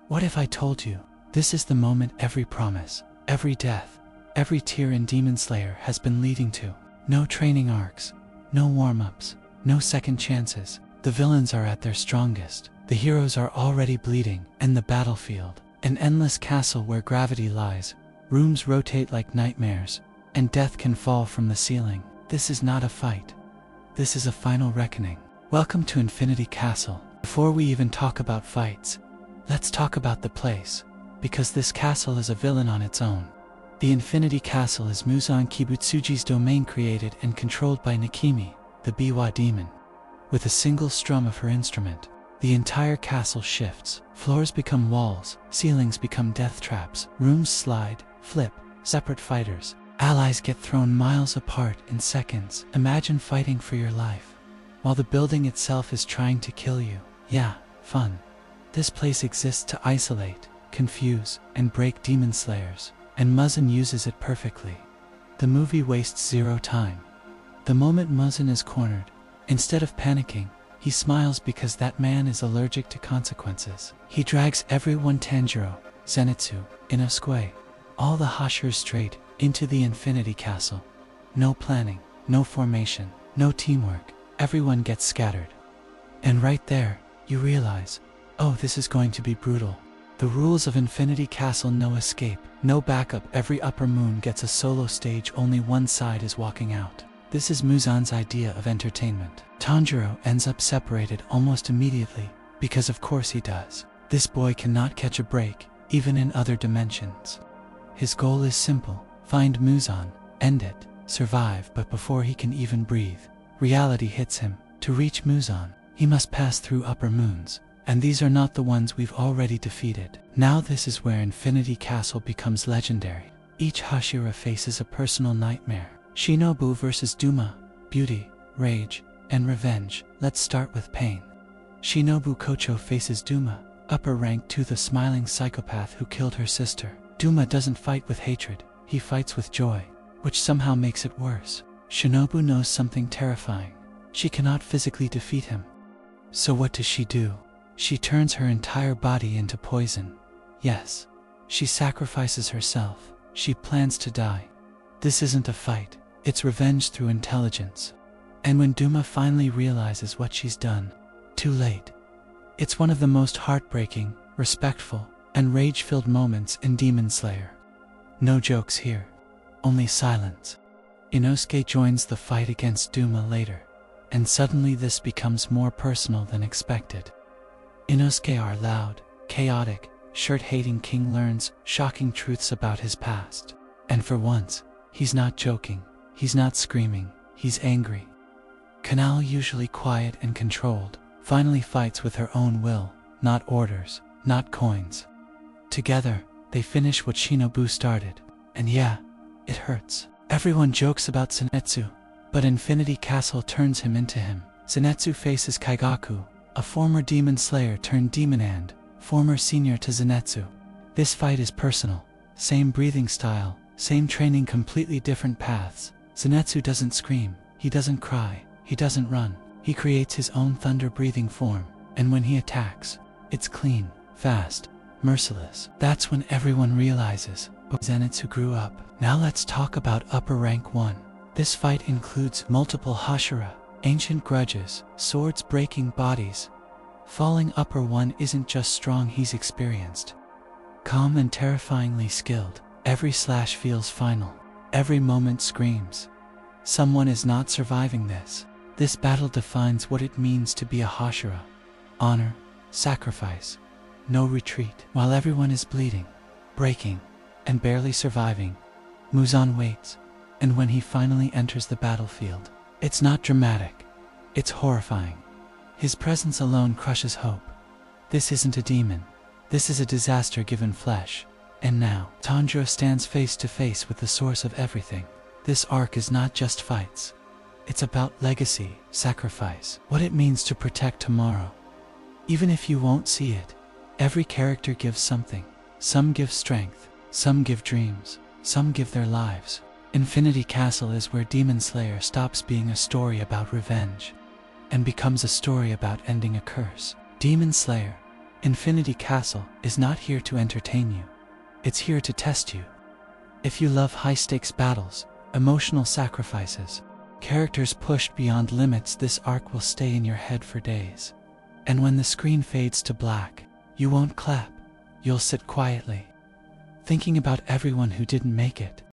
What if I told you, this is the moment every promise, every death, every tear in Demon Slayer has been leading to? No training arcs, no warm-ups, no second chances. The villains are at their strongest. The heroes are already bleeding, and the battlefield, an endless castle where gravity lies, rooms rotate like nightmares, and death can fall from the ceiling. This is not a fight. This is a final reckoning. Welcome to Infinity Castle. Before we even talk about fights, let's talk about the place, because this castle is a villain on its own. The Infinity Castle is Muzan Kibutsuji's domain, created and controlled by Nakime, the Biwa demon. With a single strum of her instrument, the entire castle shifts. Floors become walls, ceilings become death traps, rooms slide, flip, separate fighters. Allies get thrown miles apart in seconds. Imagine fighting for your life, while the building itself is trying to kill you. Yeah, fun. This place exists to isolate, confuse, and break demon slayers, and Muzan uses it perfectly. The movie wastes zero time. The moment Muzan is cornered, instead of panicking, he smiles because that man is allergic to consequences. He drags everyone, Tanjiro, Zenitsu, Inosuke, all the Hashiras straight into the Infinity Castle. No planning, no formation, no teamwork. Everyone gets scattered. And right there, you realize, oh, this is going to be brutal. The rules of Infinity Castle: no escape, no backup. Every upper moon gets a solo stage, only one side is walking out. This is Muzan's idea of entertainment. Tanjiro ends up separated almost immediately, because of course he does. This boy cannot catch a break, even in other dimensions. His goal is simple: find Muzan, end it, survive. But before he can even breathe, reality hits him. To reach Muzan, he must pass through upper moons, and these are not the ones we've already defeated. Now this is where Infinity Castle becomes legendary. Each Hashira faces a personal nightmare. Shinobu versus Duma, beauty, rage, and revenge. Let's start with pain. Shinobu Kocho faces Duma, upper rank 2, the smiling psychopath who killed her sister. Duma doesn't fight with hatred, he fights with joy, which somehow makes it worse. Shinobu knows something terrifying. She cannot physically defeat him. So what does she do? She turns her entire body into poison. Yes, she sacrifices herself. She plans to die. This isn't a fight. It's revenge through intelligence. And when Duma finally realizes what she's done, too late. It's one of the most heartbreaking, respectful, and rage-filled moments in Demon Slayer. No jokes here, only silence. Inosuke joins the fight against Duma later, and suddenly this becomes more personal than expected. Inosuke, our loud, chaotic, shirt-hating king, learns shocking truths about his past. And for once, he's not joking. He's not screaming, he's angry. Kanao, usually quiet and controlled, finally fights with her own will, not orders, not coins. Together, they finish what Shinobu started. And yeah, it hurts. Everyone jokes about Zenitsu, but Infinity Castle turns him into him. Zenitsu faces Kaigaku, a former demon slayer turned demon and former senior to Zenitsu. This fight is personal. Same breathing style, same training, completely different paths. Zenitsu doesn't scream, he doesn't cry, he doesn't run. He creates his own thunder-breathing form, and when he attacks, it's clean, fast, merciless. That's when everyone realizes, oh, Zenitsu grew up. Now let's talk about upper rank 1. This fight includes multiple Hashira, ancient grudges, swords breaking bodies. Falling upper 1 isn't just strong, he's experienced. Calm and terrifyingly skilled. Every slash feels final. Every moment screams. Someone is not surviving this. This battle defines what it means to be a Hashira. Honor, sacrifice, no retreat. While everyone is bleeding, breaking, and barely surviving, Muzan waits, and when he finally enters the battlefield, it's not dramatic, it's horrifying. His presence alone crushes hope. This isn't a demon. This is a disaster given flesh. And now, Tanjiro stands face to face with the source of everything. This arc is not just fights. It's about legacy, sacrifice, what it means to protect tomorrow. Even if you won't see it, every character gives something. Some give strength, some give dreams, some give their lives. Infinity Castle is where Demon Slayer stops being a story about revenge and becomes a story about ending a curse. Demon Slayer, Infinity Castle is not here to entertain you. It's here to test you. If you love high-stakes battles, emotional sacrifices, characters pushed beyond limits, this arc will stay in your head for days. And when the screen fades to black, you won't clap. You'll sit quietly, thinking about everyone who didn't make it,